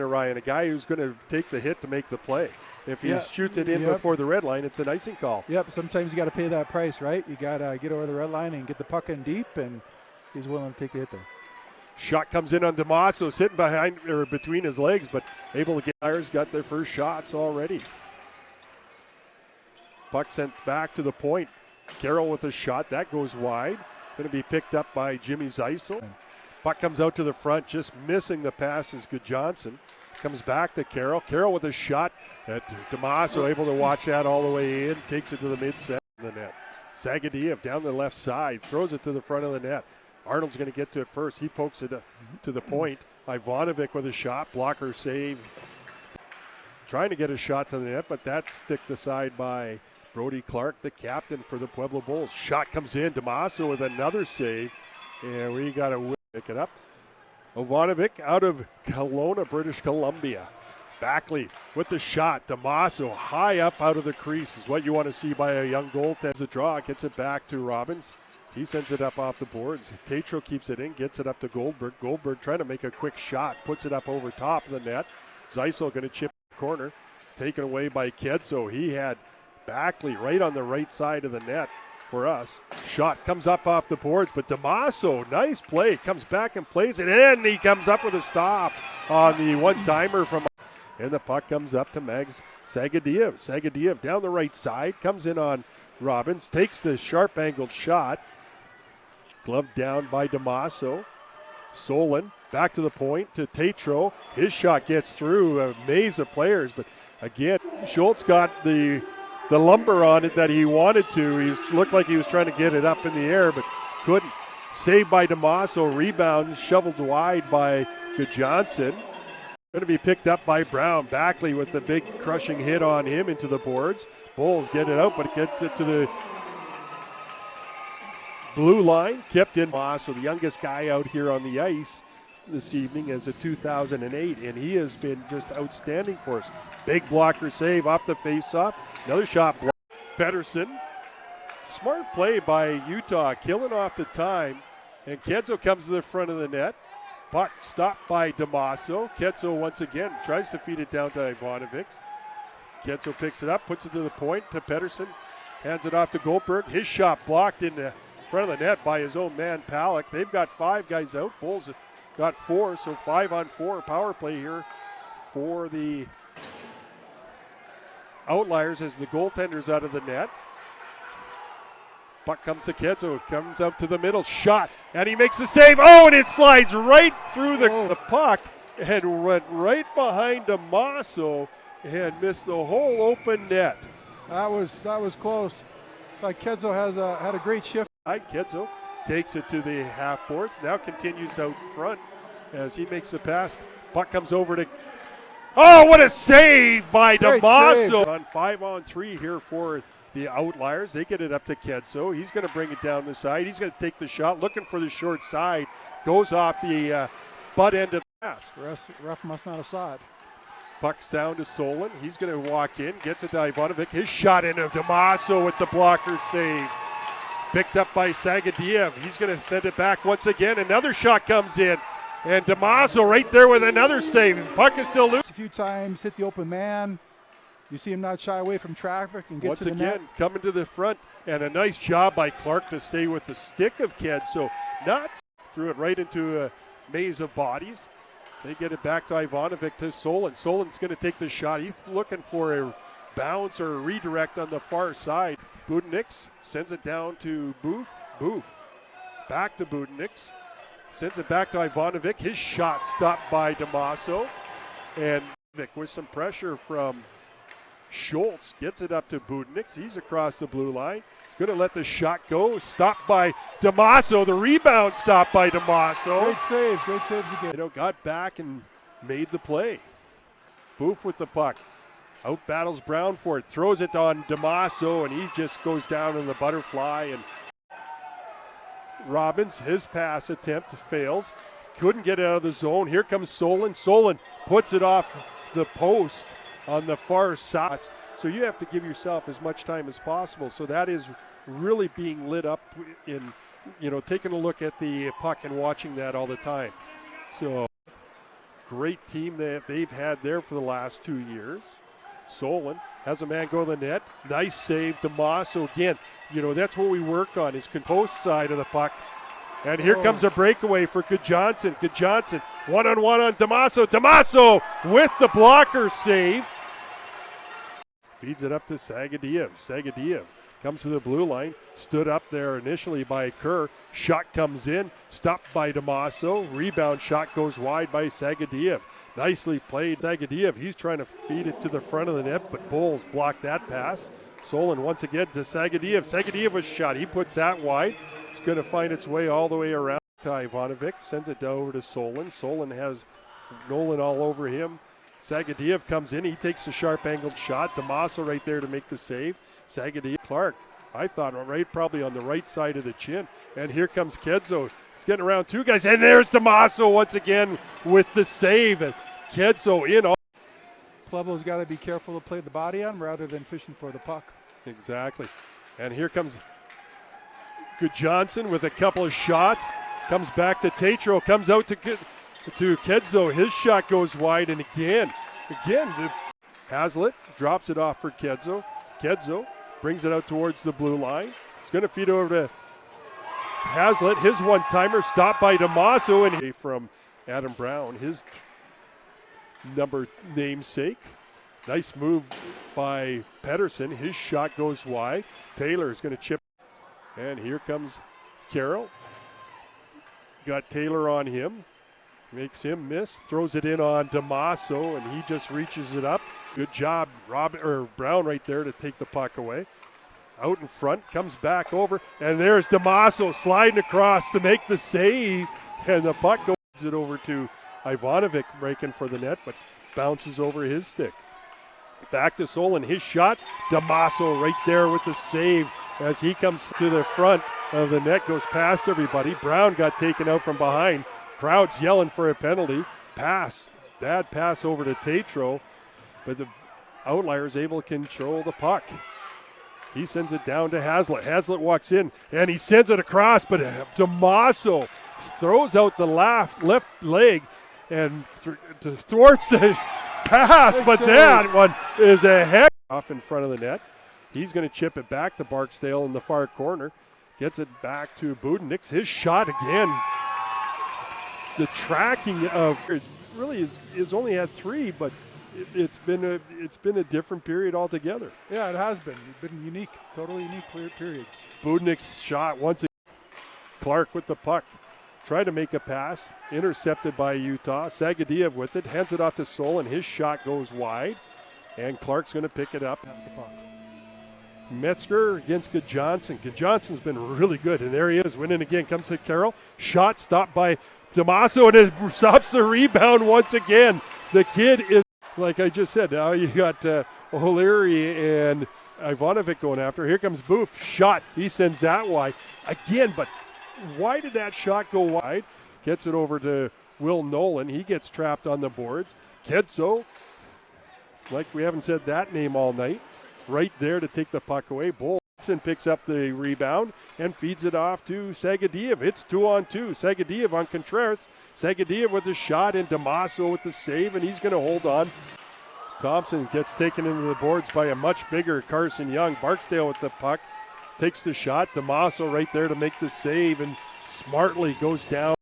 Ryan, a guy who's going to take the hit to make the play. If he shoots it in before the red line, it's an icing call. Yep, sometimes you got to pay that price, right? You got to get over the red line and get the puck in deep, and he's willing to take the hit there. Shot comes in on Damaso, sitting behind or between his legs, but able to get. Outliers got their first shots already. Puck sent back to the point. Carroll with a shot that goes wide. Going to be picked up by Jimmy Zeisel. Puck comes out to the front, just missing the pass is Good Johnson. Comes back to Carroll. Carroll with a shot. Damaso able to watch that all the way in. Takes it to the mid-set of the net. Sagadiev down the left side. Throws it to the front of the net. Arnold's going to get to it first. He pokes it to the point. Ivanovic with a shot. Blocker save. Trying to get a shot to the net, but that's sticked aside by Brody Clark, the captain for the Pueblo Bulls. Shot comes in. Damaso with another save. And we got to pick it up. Ivanovic out of Kelowna, British Columbia. Backley with the shot. Damaso high up out of the crease is what you want to see by a young goaltender. The draw gets it back to Robbins. He sends it up off the boards. Tatro keeps it in, gets it up to Goldberg. Goldberg trying to make a quick shot, puts it up over top of the net. Zeisel going to chip the corner, taken away by Kedzo. He had Backley right on the right side of the net for us. Shot comes up off the boards, but Damaso, nice play, comes back and plays it in. He comes up with a stop on the one-timer from, and the puck comes up to Mags Sagadiev. Sagadiev down the right side, comes in on Robbins, takes the sharp angled shot. Gloved down by Damaso. Solon back to the point to Tatro. His shot gets through a maze of players, but again, Schultz got the lumber on it that he wanted to. He looked like he was trying to get it up in the air, but couldn't. Saved by Damaso. Rebound shoveled wide by Good Johnson. Going to be picked up by Brown. Backley with the big crushing hit on him into the boards. Bulls get it out, but it gets it to the blue line. Kept in. So the youngest guy out here on the ice this evening is a 2008, and he has been just outstanding for us. Big blocker save off the faceoff. Another shot blocked. Pedersen. Smart play by Utah, killing off the time. And Kedzo comes to the front of the net. Puck stopped by Damaso. Kedzo once again tries to feed it down to Ivanovic. Kedzo picks it up, puts it to the point to Pedersen. Hands it off to Goldberg. His shot blocked in the front of the net by his own man, Palak. They've got 5 guys out. Bulls have got 4, so 5-on-4 power play here for the Outliers as the goaltender's out of the net. Puck comes to Kedzo, comes up to the middle, shot, and he makes the save. Oh, and it slides right through the puck and went right behind Damaso and missed the whole open net. That was close. But Kedzo had a great shift. Kedzo takes it to the half boards, now continues out front as he makes the pass. Puck comes over to, oh, what a save by Damaso. On 5-on-3 here for the Outliers. They get it up to Kedzo. He's going to bring it down the side. He's going to take the shot, looking for the short side. Goes off the butt end of the pass. Ref must not have saw it. Puck's down to Solon. He's going to walk in, gets it to Ivanovic. His shot into Damaso with the blocker save. Picked up by Sagadiev. He's going to send it back once again. Another shot comes in. And Damaso right there with another save. Puck is still loose. A few times, hit the open man. You see him not shy away from traffic and get once to the again, net. Coming to the front. And a nice job by Clark to stay with the stick of Kedzo. Not threw it right into a maze of bodies. They get it back to Ivanovic to Solon. Solon's going to take the shot. He's looking for a bounce or a redirect on the far side. Budenix sends it down to Booth. Booth back to Budenix. Sends it back to Ivanovic. His shot stopped by Damaso. And Vic with some pressure from Schultz gets it up to Budenix. He's across the blue line. He's going to let the shot go. Stopped by Damaso. The rebound stopped by Damaso. Great saves again. Got back and made the play. Booth with the puck. Out battles Brown for it. Throws it on Damaso, and he just goes down in the butterfly. And Robbins, his pass attempt fails. Couldn't get out of the zone. Here comes Solon. Solon puts it off the post on the far side. So you have to give yourself as much time as possible. So that is really being lit up in, taking a look at the puck and watching that all the time. So great team that they've had there for the last 2 years. Solon has a man go to the net. Nice save, Damaso. Again, that's what we work on, is post side of the puck. And here comes a breakaway for Good Johnson. Good Johnson, one-on-one on Damaso. Damaso with the blocker save. Feeds it up to Sagadiev. Sagadiev comes to the blue line. Stood up there initially by Kerr. Shot comes in. Stopped by Damaso. Rebound shot goes wide by Sagadiev. Nicely played. Sagadiev, he's trying to feed it to the front of the net, but Bowles blocked that pass. Solon once again to Sagadiev. Sagadiev was shot. He puts that wide. It's going to find its way all the way around to Ivanovic. Sends it over to Solon. Solon has Nolan all over him. Sagadiev comes in. He takes a sharp angled shot. Damaso right there to make the save. Sagadiev. Clark, I thought probably on the right side of the chin. And here comes Kedzo. He's getting around two guys. And there's Damaso once again with the save. And Kedzo in. Pueblo's got to be careful to play the body on rather than fishing for the puck. Exactly. And here comes Good Johnson with a couple of shots. Comes back to Tatro. Comes out to Kedzo. His shot goes wide. And again, Hazlitt drops it off for Kedzo. Kedzo brings it out towards the blue line. He's going to feed over to Hazlitt. His one-timer stopped by Damaso. And from Adam Brown, his number namesake. Nice move by Pedersen. His shot goes wide. Taylor is going to chip. And here comes Carroll. Got Taylor on him. Makes him miss. Throws it in on Damaso, and he just reaches it up. Good job, Brown right there to take the puck away. Out in front, comes back over, and there's Damaso sliding across to make the save. And the puck goes it over to Ivanovic breaking for the net, but bounces over his stick. Back to Solon, his shot. Damaso right there with the save as he comes to the front of the net, goes past everybody. Brown got taken out from behind. Crowd's yelling for a penalty. Pass, bad pass over to Tatro, but the Outliers able to control the puck. He sends it down to Hazlitt. Hazlitt walks in, and he sends it across, but Damaso throws out the left leg and thwarts the pass, but that one is a heck off in front of the net. He's going to chip it back to Barksdale in the far corner. Gets it back to Budenix. His shot again. The tracking of it really is only had three, but it's been a different period altogether. Yeah, it has been. It's been unique, totally unique periods. Budenix shot once again. Clark with the puck. Tried to make a pass, intercepted by Utah. Sagadiev with it, hands it off to Solon. His shot goes wide, and Clark's going to pick it up. Metzger against Good Johnson. Good Johnson's been really good, and there he is, winning again. Comes to Carroll. Shot stopped by Damaso, and it stops the rebound once again. The kid is, like I just said, now you got O'Leary and Ivanovic going after. Here comes Booth. Shot. He sends that wide again, but why did that shot go wide? Gets it over to Will Nolan. He gets trapped on the boards. Kedzo, like we haven't said that name all night, right there to take the puck away. Bolson picks up the rebound and feeds it off to Sagadiev. It's 2-on-2. Sagadiev on Contreras. Sagadiev with the shot and Damaso with the save, and he's going to hold on. Thompson gets taken into the boards by a much bigger Carson Young. Barksdale with the puck. Takes the shot. Damaso right there to make the save and smartly goes down.